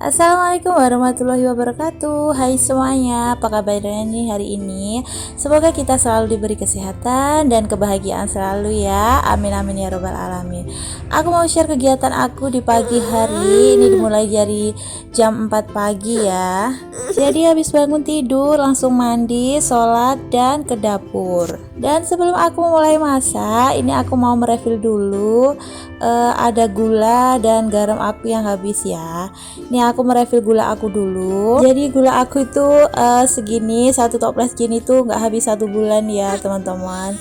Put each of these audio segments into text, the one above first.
Assalamualaikum warahmatullahi wabarakatuh. Hai semuanya, apa kabarnya nih hari ini? Semoga kita selalu diberi kesehatan dan kebahagiaan selalu ya. Amin amin ya robbal alamin. Aku mau share kegiatan aku di pagi hari. Ini dimulai dari jam 4 pagi ya. Jadi habis bangun tidur langsung mandi, sholat dan ke dapur. Dan sebelum aku mulai masak, ini aku mau merefill dulu. Ada gula dan garam aku yang habis ya. Ini aku merefill gula aku dulu. Jadi gula aku itu segini, satu toples gini tuh nggak habis 1 bulan ya teman-teman.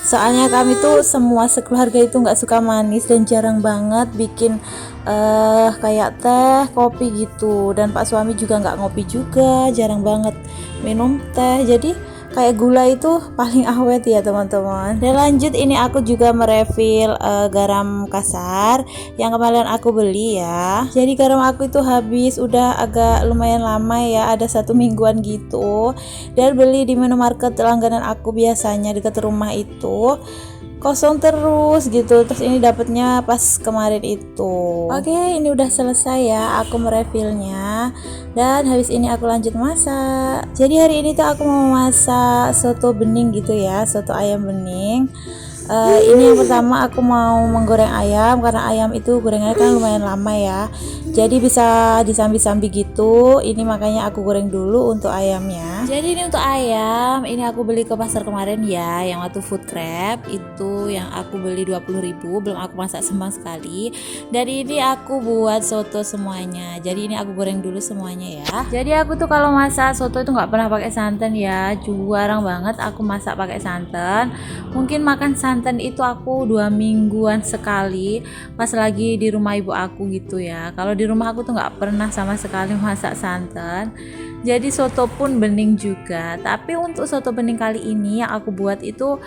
Soalnya kami tuh semua sekeluarga itu nggak suka manis dan jarang banget bikin kayak teh, kopi gitu. Dan Pak suami juga nggak ngopi juga, jarang banget minum teh. Jadi kayak gula itu paling awet ya teman-teman. Dan lanjut ini aku juga merefill garam kasar yang kemarin aku beli ya. Jadi garam aku itu habis udah agak lumayan lama ya, ada 1 mingguan gitu. Dan beli di minimarket langganan aku biasanya dekat rumah itu kosong terus gitu. Terus ini dapatnya pas kemarin itu. Oke, ini udah selesai ya aku merefillnya. Dan habis ini aku lanjut masak. Jadi hari ini tuh aku mau masak soto bening gitu ya, soto ayam bening. Ini yang pertama aku mau menggoreng ayam karena ayam itu gorengannya kan lumayan lama ya. Jadi bisa disambi-sambi gitu. Ini makanya aku goreng dulu untuk ayamnya. Jadi ini untuk ayam, ini aku beli ke pasar kemarin ya, yang waktu food crab itu yang aku beli 20.000, belum aku masak sama sekali. Dan ini aku buat soto semuanya. Jadi ini aku goreng dulu semuanya ya. Jadi aku tuh kalau masak soto itu nggak pernah pakai santan ya, jarang banget aku masak pakai santan. Mungkin makan santan itu aku 2 mingguan sekali pas lagi di rumah ibu aku gitu ya. Kalau di rumah aku tuh nggak pernah sama sekali masak santan. Jadi soto pun bening juga. Tapi untuk soto bening kali ini yang aku buat itu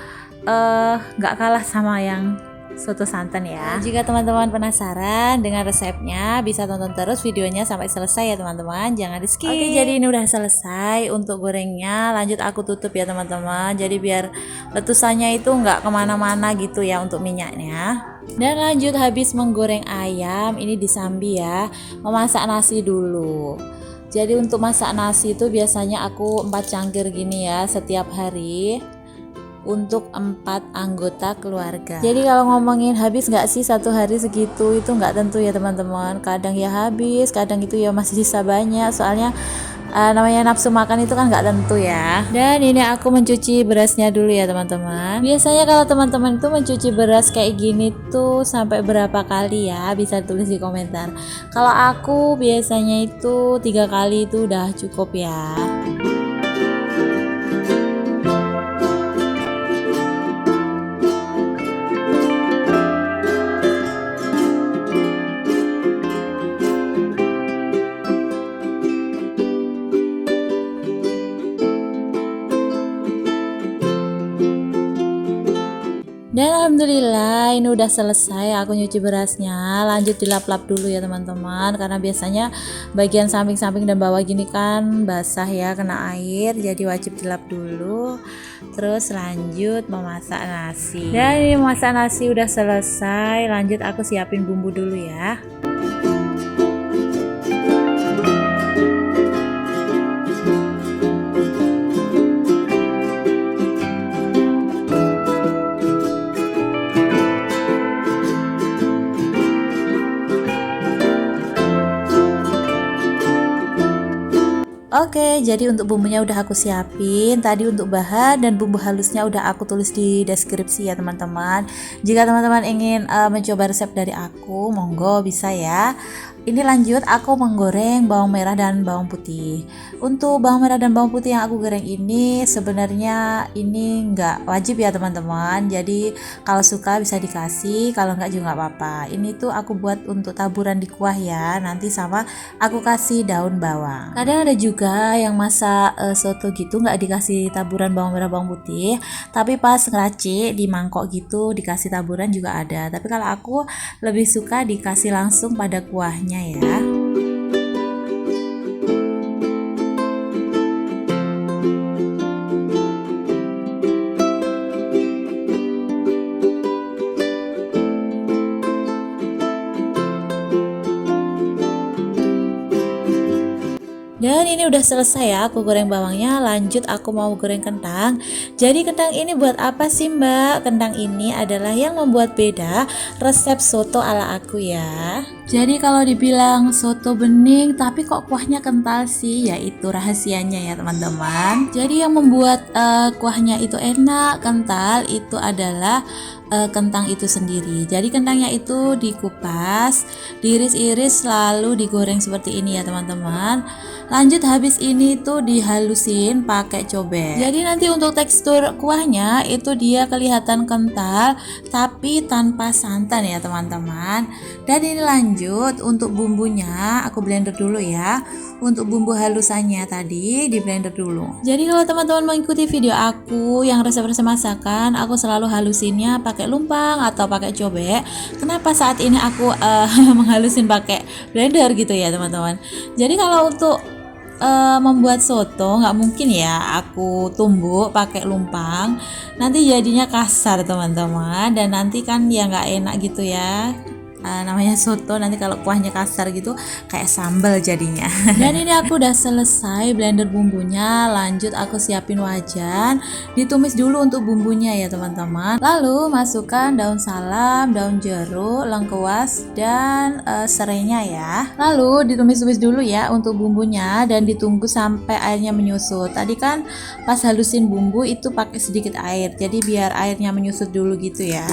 nggak kalah sama yang soto santan ya. Jika teman-teman penasaran dengan resepnya, bisa tonton terus videonya sampai selesai ya teman-teman, jangan di skip. Oke, jadi ini udah selesai untuk gorengnya. Lanjut aku tutup ya teman-teman, jadi biar letusannya itu nggak kemana-mana gitu ya untuk minyaknya. Dan lanjut habis menggoreng ayam, ini disambi ya, memasak nasi dulu. Jadi untuk masak nasi itu biasanya aku 4 cangkir gini ya setiap hari untuk 4 anggota keluarga. Jadi kalau ngomongin habis nggak sih satu hari segitu, itu nggak tentu ya teman-teman. Kadang ya habis, kadang itu ya masih sisa banyak. Soalnya namanya nafsu makan itu kan nggak tentu ya. Dan ini aku mencuci berasnya dulu ya teman-teman. Biasanya kalau teman-teman itu mencuci beras kayak gini tuh sampai berapa kali ya, bisa tulis di komentar. Kalau aku biasanya itu 3 kali itu udah cukup ya. Dan alhamdulillah ini udah selesai aku nyuci berasnya. Lanjut dilap-lap dulu ya teman-teman, karena biasanya bagian samping-samping dan bawah gini kan basah ya kena air, jadi wajib dilap dulu. Terus lanjut memasak nasi. Dan ini memasak nasi udah selesai. Lanjut aku siapin bumbu dulu ya. Oke, jadi untuk bumbunya udah aku siapin. Tadi untuk bahan dan bumbu halusnya udah aku tulis di deskripsi ya teman-teman. Jika teman-teman ingin mencoba resep dari aku, monggo bisa ya. Ini lanjut aku menggoreng bawang merah dan bawang putih. Untuk bawang merah dan bawang putih yang aku goreng ini sebenarnya ini nggak wajib ya teman-teman. Jadi kalau suka bisa dikasih, kalau nggak juga nggak apa-apa. Ini tuh aku buat untuk taburan di kuah ya. Nanti sama aku kasih daun bawang. Kadang ada juga yang masak soto gitu nggak dikasih taburan bawang merah bawang putih, tapi pas ngeracik di mangkok gitu dikasih taburan juga ada. Tapi kalau aku lebih suka dikasih langsung pada kuahnya ya. ini udah selesai ya, aku goreng bawangnya. Lanjut aku mau goreng kentang. Jadi kentang ini buat apa sih Mbak? Kentang ini adalah yang membuat beda resep soto ala aku ya. Jadi kalau dibilang soto bening tapi kok kuahnya kental sih, ya itu rahasianya ya teman-teman. Jadi yang membuat kuahnya itu enak, kental, itu adalah kentang itu sendiri. Jadi kentangnya itu dikupas, diiris-iris, lalu digoreng seperti ini ya teman-teman. Lanjut habis ini tuh dihalusin pakai cobek. Jadi nanti untuk tekstur kuahnya itu dia kelihatan kental tapi tanpa santan ya teman-teman. Dan ini lanjut untuk bumbunya aku blender dulu ya. Untuk bumbu halusannya tadi di blender dulu. Jadi kalau teman-teman mengikuti video aku yang resep-resep masakan, aku selalu halusinnya pakai lumpang atau pakai cobek. Kenapa saat ini aku menghalusin pakai blender gitu ya teman-teman. Jadi kalau untuk membuat soto nggak mungkin ya aku tumbuk pakai lumpang, nanti jadinya kasar teman-teman, dan nanti kan ya nggak enak gitu ya. Namanya soto nanti kalau kuahnya kasar gitu kayak sambal jadinya. Dan ini aku udah selesai blender bumbunya. Lanjut aku siapin wajan, ditumis dulu untuk bumbunya ya teman-teman. Lalu masukkan daun salam, daun jeruk, lengkuas, dan serainya ya. Lalu ditumis-tumis dulu ya untuk bumbunya dan ditunggu sampai airnya menyusut. Tadi kan pas halusin bumbu itu pakai sedikit air, jadi biar airnya menyusut dulu gitu ya.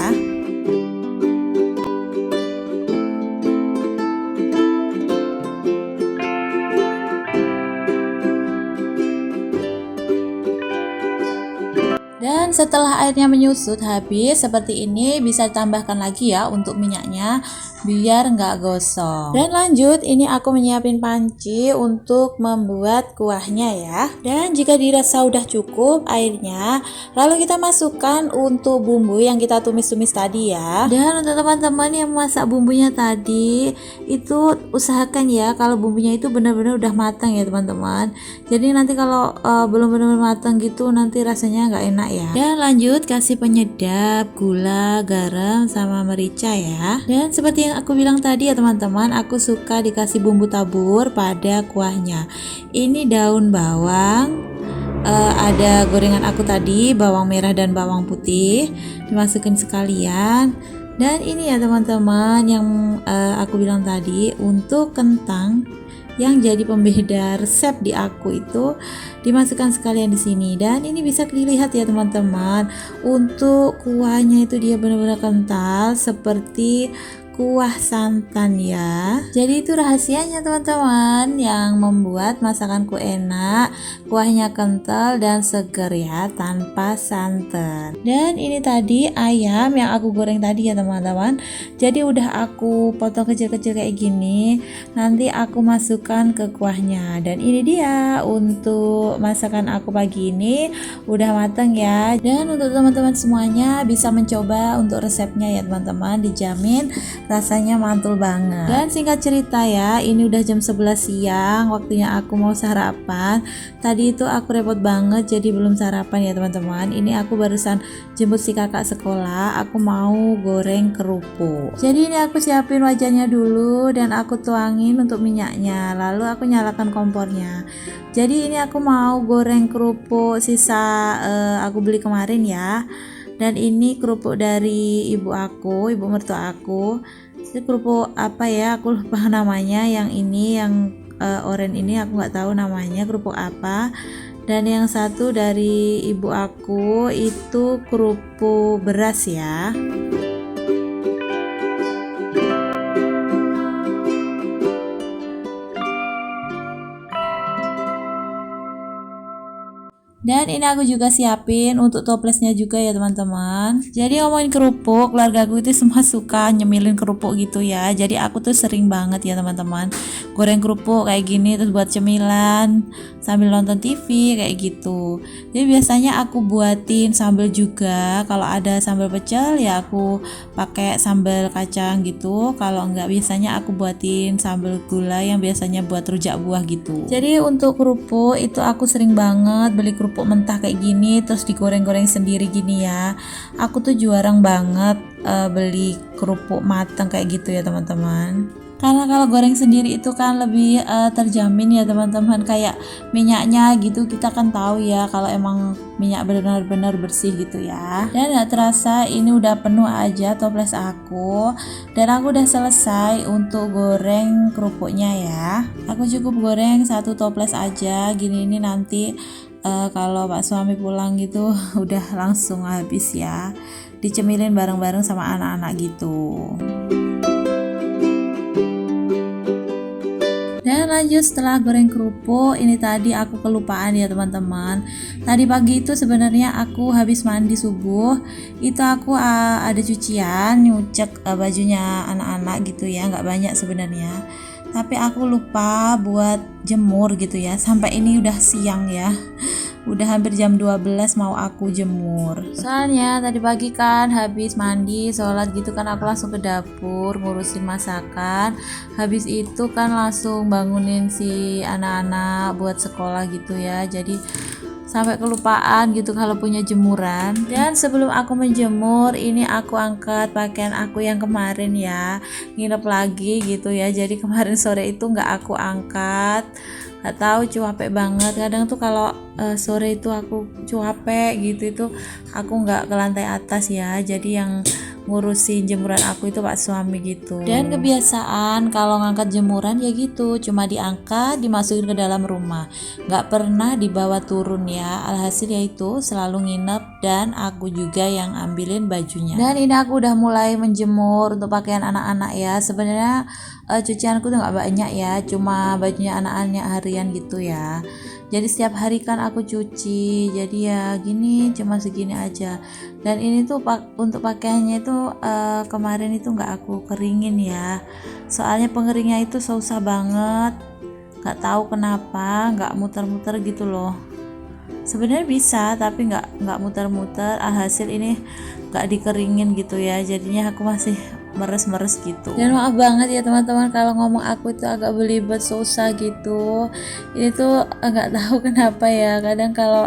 Dan setelah airnya menyusut habis seperti ini, bisa ditambahkan lagi ya untuk minyaknya biar nggak gosong. Dan lanjut ini aku menyiapin panci untuk membuat kuahnya ya. Dan jika dirasa udah cukup airnya, lalu kita masukkan untuk bumbu yang kita tumis-tumis tadi ya. Dan untuk teman-teman yang masak bumbunya tadi, itu usahakan ya kalau bumbunya itu benar-benar udah matang ya teman-teman. Jadi nanti kalau belum benar-benar matang gitu nanti rasanya nggak enak ya. Dan lanjut kasih penyedap, gula, garam, sama merica ya. Dan seperti yang aku bilang tadi ya teman-teman, aku suka dikasih bumbu tabur pada kuahnya. Ini daun bawang, ada gorengan aku tadi, bawang merah dan bawang putih, dimasukin sekalian. Dan ini ya teman-teman yang aku bilang tadi, untuk kentang yang jadi pembeda resep di aku itu dimasukkan sekalian di sini. Dan ini bisa dilihat ya teman-teman, untuk kuahnya itu dia benar-benar kental seperti kuah santan ya. Jadi itu rahasianya teman-teman yang membuat masakanku enak, kuahnya kental dan seger ya, tanpa santan. Dan ini tadi ayam yang aku goreng tadi ya teman-teman. Jadi udah aku potong kecil-kecil kayak gini, nanti aku masukkan ke kuahnya. Dan ini dia untuk masakan aku pagi ini udah matang ya. Dan untuk teman-teman semuanya bisa mencoba untuk resepnya ya teman-teman, dijamin rasanya mantul banget. Dan singkat cerita ya, ini udah jam 11 siang, waktunya aku mau sarapan. Tadi itu aku repot banget jadi belum sarapan ya teman-teman. Ini aku barusan jemput si kakak sekolah, aku mau goreng kerupuk. Jadi ini aku siapin wajannya dulu dan aku tuangin untuk minyaknya, lalu aku nyalakan kompornya. Jadi ini aku mau goreng kerupuk sisa aku beli kemarin ya. Dan ini kerupuk dari ibu aku, ibu mertua aku. Ini kerupuk apa ya, aku lupa namanya. Yang ini yang oranye ini aku nggak tahu namanya kerupuk apa. Dan yang satu dari ibu aku itu kerupuk beras ya. Dan ini aku juga siapin untuk toplesnya juga ya teman-teman. Jadi ngomongin kerupuk, keluarga aku itu semua suka nyemilin kerupuk gitu ya. Jadi aku tuh sering banget ya teman-teman goreng kerupuk kayak gini terus buat cemilan sambil nonton TV kayak gitu. Jadi biasanya aku buatin sambal juga. Kalau ada sambal pecel ya aku pakai sambal kacang gitu. Kalau enggak biasanya aku buatin sambal gula yang biasanya buat rujak buah gitu. Jadi untuk kerupuk itu aku sering banget beli kerupuk mentah kayak gini terus digoreng-goreng sendiri gini ya. Aku tuh jarang banget beli kerupuk matang kayak gitu ya teman-teman. Karena kalau goreng sendiri itu kan lebih terjamin ya teman-teman, kayak minyaknya gitu kita kan tahu ya kalau emang minyak benar-benar bersih gitu ya. Dan gak terasa ini udah penuh aja toples aku, dan aku udah selesai untuk goreng kerupuknya ya. Aku cukup goreng satu toples aja gini, ini nanti kalau Pak suami pulang gitu udah langsung habis ya, dicemilin bareng-bareng sama anak-anak gitu. Dan lanjut setelah goreng kerupuk, ini tadi aku kelupaan ya teman-teman. Tadi pagi itu sebenarnya aku habis mandi subuh, itu aku ada cucian, nyucek bajunya anak-anak gitu ya, nggak banyak sebenarnya. Tapi aku lupa buat jemur gitu ya, sampai ini udah siang ya. Udah hampir jam 12 mau aku jemur. Soalnya tadi pagi kan habis mandi, sholat gitu kan aku langsung ke dapur ngurusin masakan. Habis itu kan langsung bangunin si anak-anak buat sekolah gitu ya. Jadi sampai kelupaan gitu kalau punya jemuran. Dan sebelum aku menjemur, ini aku angkat pakaian aku yang kemarin ya, nginep lagi gitu ya. Jadi kemarin sore itu nggak aku angkat, nggak tahu capek banget. Kadang tuh kalau sore itu aku capek gitu, itu aku nggak ke lantai atas ya, jadi yang ngurusin jemuran aku itu Pak suami gitu. Dan kebiasaan kalau ngangkat jemuran ya gitu, cuma diangkat dimasukin ke dalam rumah, nggak pernah dibawa turun ya. Alhasil ya itu selalu nginep dan aku juga yang ambilin bajunya. Dan ini aku udah mulai menjemur untuk pakaian anak-anak ya. Sebenarnya cucianku tuh nggak banyak ya, cuma bajunya anak-anak harian gitu ya. Jadi setiap hari kan aku cuci, jadi ya gini cuma segini aja. Dan ini tuh untuk pakaiannya itu kemarin itu nggak aku keringin ya, soalnya pengeringnya itu susah banget, nggak tahu kenapa nggak muter-muter gitu loh. Sebenarnya bisa tapi nggak muter-muter. Alhasil ini nggak dikeringin gitu ya, jadinya aku masih meres-meres gitu. Dan maaf banget ya teman-teman kalau ngomong aku itu agak belibet, susah gitu. Ini tuh nggak tahu kenapa ya, kadang kalau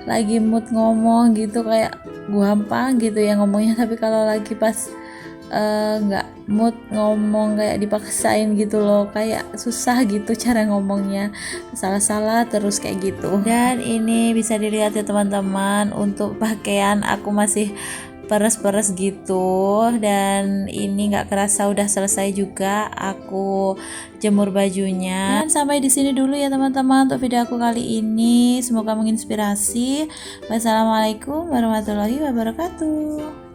lagi mood ngomong gitu kayak gampang gitu ya ngomongnya, tapi kalau lagi pas nggak mood ngomong kayak dipaksain gitu loh, kayak susah gitu cara ngomongnya, salah-salah terus kayak gitu. Dan ini bisa dilihat ya teman-teman, untuk pakaian aku masih peres-peres gitu, dan ini nggak kerasa udah selesai juga aku jemur bajunya. Dan sampai di sini dulu ya teman-teman untuk video aku kali ini, semoga menginspirasi. Wassalamualaikum warahmatullahi wabarakatuh.